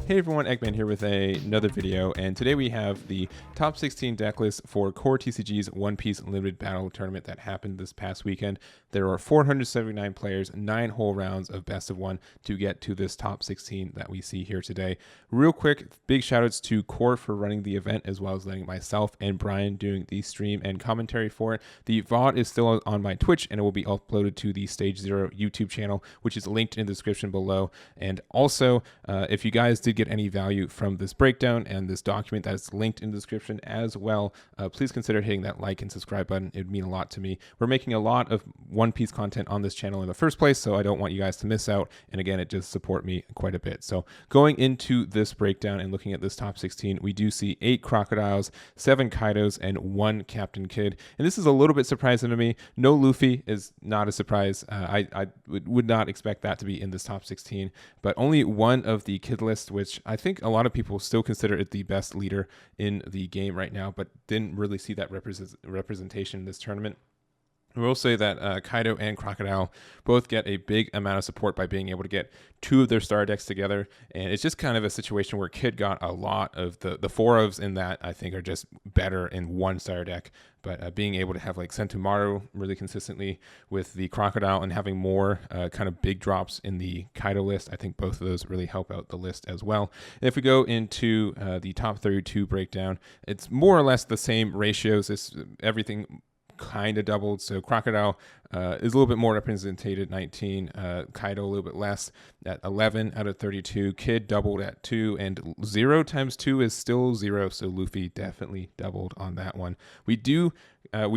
Hey everyone, Eggman here with another video, and today we have the top 16 deck list for CoreTCG's One Piece Limited Battle tournament that happened this past weekend. There are 479 players, 9 whole rounds of best of 1 to get to this top 16 that we see here today. Real quick, big shoutouts to Core for running the event, as well as letting myself and Brian doing the stream and commentary for it. The VOD is still on my Twitch, and it will be uploaded to the Stage Zero YouTube channel, which is linked in the description below. And also, if you guys did get any value from this breakdown and this document that is linked in the description as well, please consider hitting that like and subscribe button. It would mean a lot to me. We're making a lot of One Piece content on this channel in the first place, so I don't want you guys to miss out. And again, it does support me quite a bit. So going into this breakdown and looking at this top 16, we do see 8 Crocodiles, 7 Kaidos, and 1 Captain Kid. And this is a little bit surprising to me. No Luffy is not a surprise. I would not expect that to be in this top 16, but only one of the Kid list, which I think a lot of people still consider it the best leader in the game right now, but didn't really see that representation in this tournament. I will say that Kaido and Crocodile both get a big amount of support by being able to get 2 of their star decks together, and it's just kind of a situation where Kid got a lot of the 4 ofs in that I think are just better in 1 star deck, but being able to have like Sentomaru really consistently with the Crocodile and having more kind of big drops in the Kaido list, I think both of those really help out the list as well. And if we go into the top 32 breakdown, it's more or less the same ratios. It's everything kind of doubled. So Crocodile is a little bit more represented at 19, Kaido a little bit less at 11 out of 32, Kid doubled at 2, and 0 times 2 is still 0, so Luffy definitely doubled on that one. We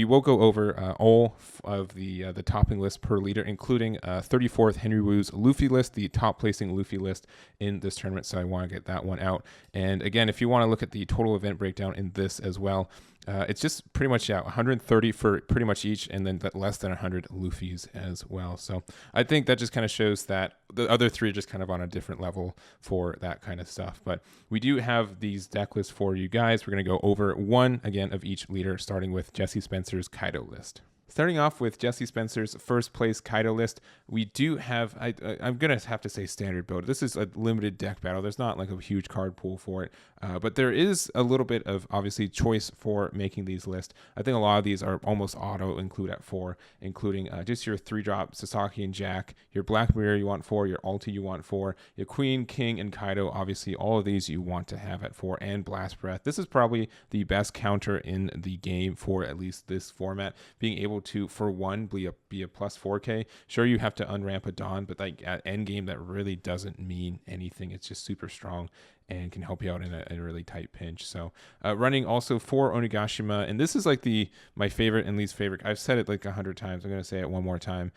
will go over all of the topping list per leader, including 34th Henry Wu's Luffy list, the top placing Luffy list in this tournament, so I want to get that one out. And again, if you want to look at the total event breakdown in this as well, it's just pretty much 130 for pretty much each, and then less than 100 Luffy's as well. So I think that just kind of shows that the other 3 are just kind of on a different level for that kind of stuff. But we do have these deck lists for you guys. We're going to go over one again of each leader, starting with Jesse Spencer's Kaido list. Starting off with Jesse Spencer's first place Kaido list, we do have, I'm going to have to say standard build. This is a limited deck battle. There's not like a huge card pool for it, but there is a little bit of obviously choice for making these lists. I think a lot of these are almost auto include at 4, including just your 3-drop Sasaki and Jack, your Black Mirror you want 4, your Ulti you want 4, your Queen, King, and Kaido. Obviously, all of these you want to have at 4, and Blast Breath. This is probably the best counter in the game for at least this format, being able to, for 1, be a plus 4k. Sure, you have to unramp a Dawn, but like at end game, that really doesn't mean anything. It's just super strong and can help you out in a really tight pinch. So running also 4 Onigashima, and this is like my favorite and least favorite. I've said it like 100 times. I'm going to say it one more time.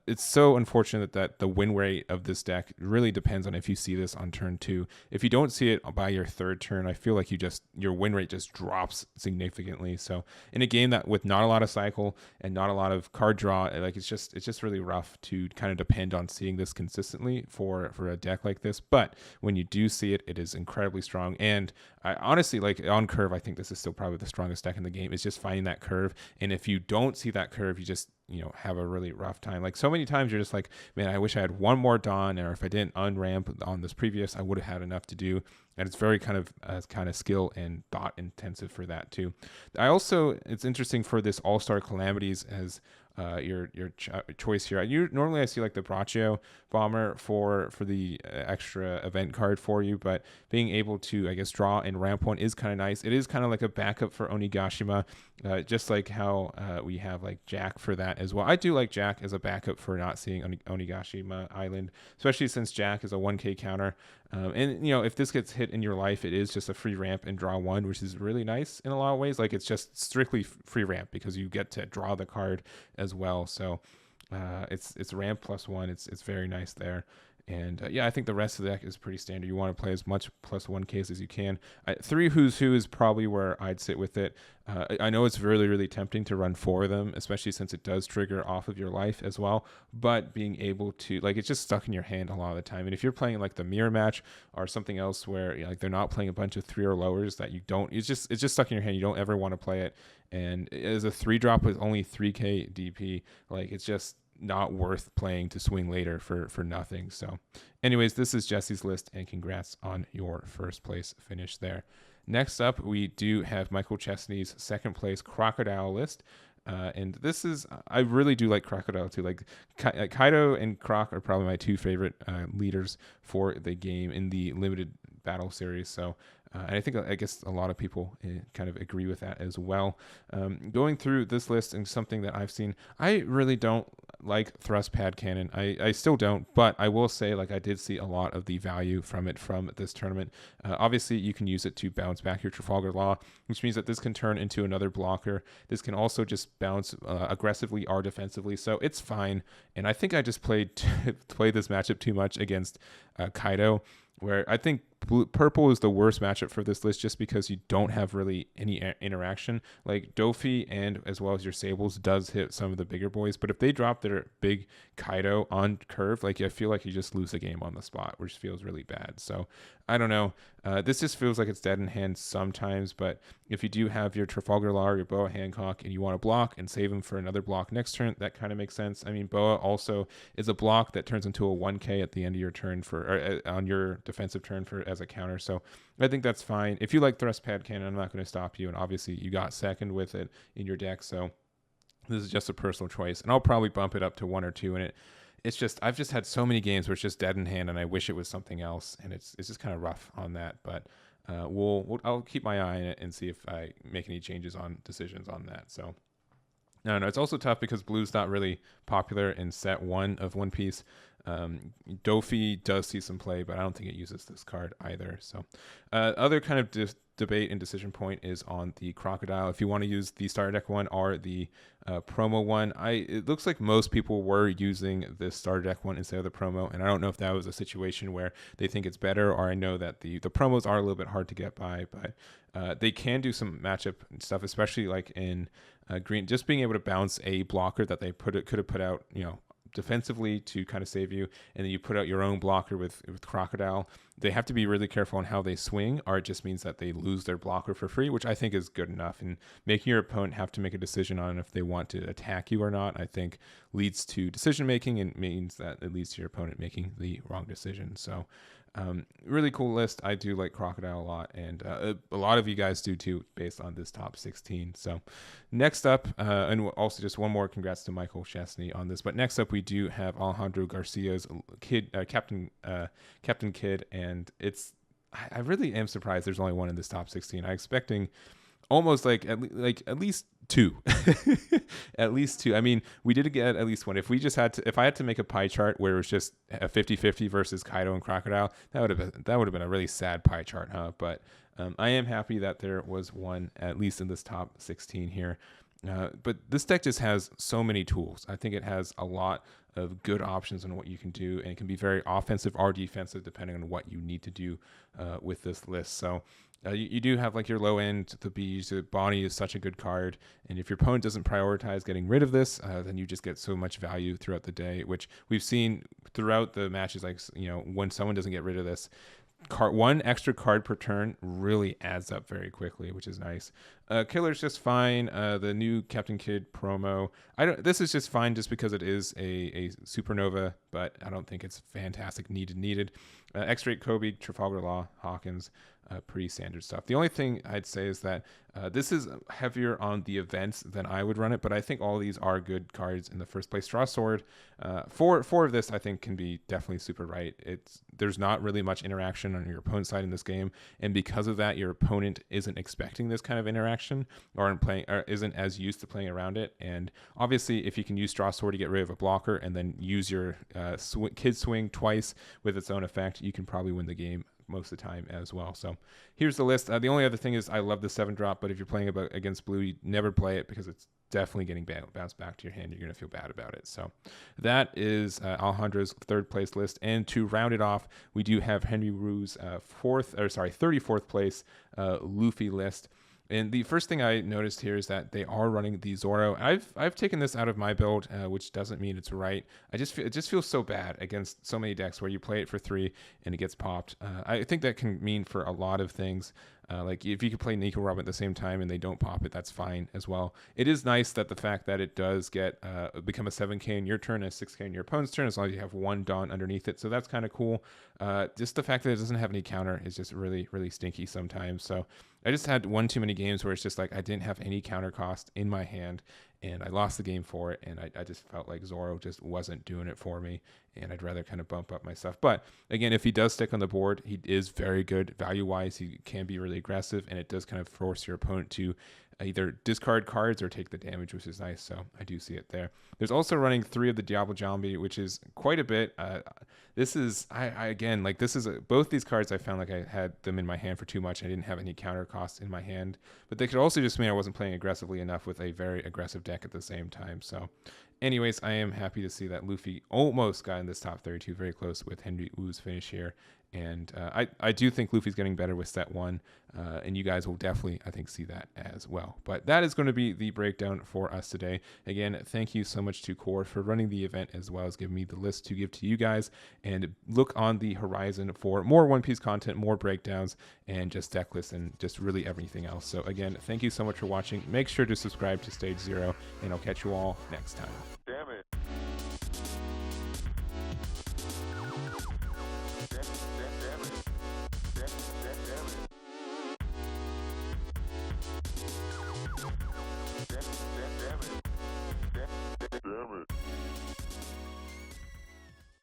It's so unfortunate that the win rate of this deck really depends on if you see this on turn 2. If you don't see it by your 3rd turn, I feel like your win rate just drops significantly. So in a game that with not a lot of cycle and not a lot of card draw, like it's just really rough to kind of depend on seeing this consistently for a deck like this. But when you do see it, it is incredibly strong. And I honestly, like on curve, I think this is still probably the strongest deck in the game. It's just finding that curve. And if you don't see that curve, you just have a really rough time. Like so many times you're just like, man, I wish I had one more Dawn, or if I didn't unramp on this previous, I would have had enough to do. And it's very kind of skill and thought intensive for that too. It's interesting for this All-Star Calamities as your choice here. Normally I see like the Braccio Bomber for the extra event card for you, but being able to, I guess, draw and ramp one is kind of nice. It is kind of like a backup for Onigashima, just like how we have like Jack for that as well. I do like Jack as a backup for not seeing Onigashima Island, especially since Jack is a 1k counter. And if this gets hit in your life, it is just a free ramp and draw 1, which is really nice in a lot of ways. Like it's just strictly free ramp because you get to draw the card as well. So it's ramp plus 1. It's very nice there. And I think the rest of the deck is pretty standard. You want to play as much plus 1Ks as you can. 3 Who's Who is probably where I'd sit with it. I know it's really, really tempting to run 4 of them, especially since it does trigger off of your life as well. But being able to, like, it's just stuck in your hand a lot of the time. And if you're playing like the mirror match or something else where like they're not playing a bunch of 3 or lowers that you don't, it's just stuck in your hand. You don't ever want to play it. And as a 3-drop with only 3k DP, like it's just not worth playing to swing later for nothing. So anyways, this is Jesse's list, and congrats on your first place finish there. Next up, we do have Michael Chestney's second place Crocodile list. And this is, I really do like Crocodile too. Like Kaido and Croc are probably my two favorite leaders for the game in the limited battle series. So, and I guess a lot of people kind of agree with that as well. Going through this list and something that I've seen, I really don't like thrust pad cannon. I still don't, but I will say, like, I did see a lot of the value from it from this tournament. Obviously, you can use it to bounce back your Trafalgar Law, which means that this can turn into another blocker. This can also just bounce aggressively or defensively, so it's fine. And I think I just played this matchup too much against Kaido, where I think purple is the worst matchup for this list just because you don't have really any interaction. Like Dofi and as well as your Sables does hit some of the bigger boys, but if they drop their big Kaido on curve, like I feel like you just lose the game on the spot, which feels really bad. So I don't know. This just feels like it's dead in hand sometimes, but if you do have your Trafalgar Law or your Boa Hancock and you want to block and save them for another block next turn, that kind of makes sense. I mean, Boa also is a block that turns into a 1k at the end of your turn on your defensive turn as a counter. So I think that's fine. If you like thrust pad cannon, I'm not going to stop you. And obviously you got second with it in your deck. So this is just a personal choice, and I'll probably bump it up to 1 or 2 in it. It's just, I've just had so many games where it's just dead in hand and I wish it was something else. And it's just kind of rough on that, but I'll keep my eye on it and see if I make any changes on decisions on that. So no, it's also tough because blue's not really popular in set 1 of One Piece. Dofi does see some play, but I don't think it uses this card either. So other kind of debate and decision point is on the Crocodile. If you want to use the starter deck one or the promo one, it looks like most people were using the starter deck one instead of the promo, and I don't know if that was a situation where they think it's better, or I know that the promos are a little bit hard to get by, but they can do some matchup stuff, especially like in green, just being able to bounce a blocker that they could have put out, defensively to kind of save you, and then you put out your own blocker with Crocodile. They have to be really careful on how they swing, or it just means that they lose their blocker for free, which I think is good enough. And making your opponent have to make a decision on if they want to attack you or not, I think leads to decision making, and means that it leads to your opponent making the wrong decision. So really cool list. I do like Crocodile a lot, and a lot of you guys do too, based on this top 16. So next up, and also just one more congrats to Michael Chestney on this, but next up we do have Alejandro Garcia's Captain Kid, and I really am surprised there's only one in this top 16. I'm expecting almost like at least 2. At least 2. I mean, we did get at least one. If I had to make a pie chart where it was just a 50-50 versus Kaido and Crocodile, that would have been a really sad pie chart, huh? But I am happy that there was one at least in this top 16 here. But this deck just has so many tools. I think it has a lot of good options on what you can do, and it can be very offensive or defensive depending on what you need to do with this list. So you do have like your low end, the bees. Bonnie is such a good card, and if your opponent doesn't prioritize getting rid of this, then you just get so much value throughout the day, which we've seen throughout the matches. Like, when someone doesn't get rid of this, one extra card per turn really adds up very quickly, which is nice. Killer's just fine. The new Captain Kid promo, this is just fine just because it is a supernova, but I don't think it's fantastic needed. X-Rate Kobe, Trafalgar Law, Hawkins, pretty standard stuff. The only thing I'd say is that this is heavier on the events than I would run it, but I think all these are good cards in the first place. Straw Sword, four of this I think can be definitely super right. There's not really much interaction on your opponent's side in this game, and because of that, your opponent isn't expecting this kind of interaction or isn't as used to playing around it. And obviously, if you can use Straw Sword to get rid of a blocker and then use your Kid Swing twice with its own effect, you can probably win the game most of the time as well. So here's the list. The only other thing is I love the 7-drop, but if you're playing against blue, you never play it because it's definitely getting bounced back to your hand. You're going to feel bad about it. So that is Alejandro's third place list. And to round it off, we do have Henry Rue's 34th place Luffy list. And the first thing I noticed here is that they are running the Zoro. I've taken this out of my build, which doesn't mean it's right. It just feels so bad against so many decks where you play it for 3 and it gets popped. I think that can mean for a lot of things. Like if you could play Nico Robin at the same time and they don't pop it, that's fine as well. It is nice that the fact that it does get become a 7k in your turn and a 6k in your opponent's turn, as long as you have one Dawn underneath it. So that's kind of cool. Just the fact that it doesn't have any counter is just really, really stinky sometimes. So I just had one too many games where it's just like I didn't have any counter cost in my hand and I lost the game for it, and I just felt like Zoro just wasn't doing it for me, and I'd rather kind of bump up my stuff. But again, if he does stick on the board, he is very good value-wise. He can be really aggressive, and it does kind of force your opponent to either discard cards or take the damage, which is nice. So I do see it there. There's also running 3 of the Diablo Zombie, which is quite a bit. This is again, like this is both these cards I found like I had them in my hand for too much. I didn't have any counter costs in my hand, but they could also just mean I wasn't playing aggressively enough with a very aggressive deck at the same time. So anyways, I am happy to see that Luffy almost got in this top 32, very close with Henry Wu's finish here. And I do think Luffy's getting better with set 1, and you guys will definitely, I think, see that as well. But that is going to be the breakdown for us today. Again, thank you so much to Core for running the event, as well as giving me the list to give to you guys. And look on the horizon for more One Piece content, more breakdowns, and just deck lists, and just really everything else. So again, thank you so much for watching. Make sure to subscribe to Stage 0, and I'll catch you all next time.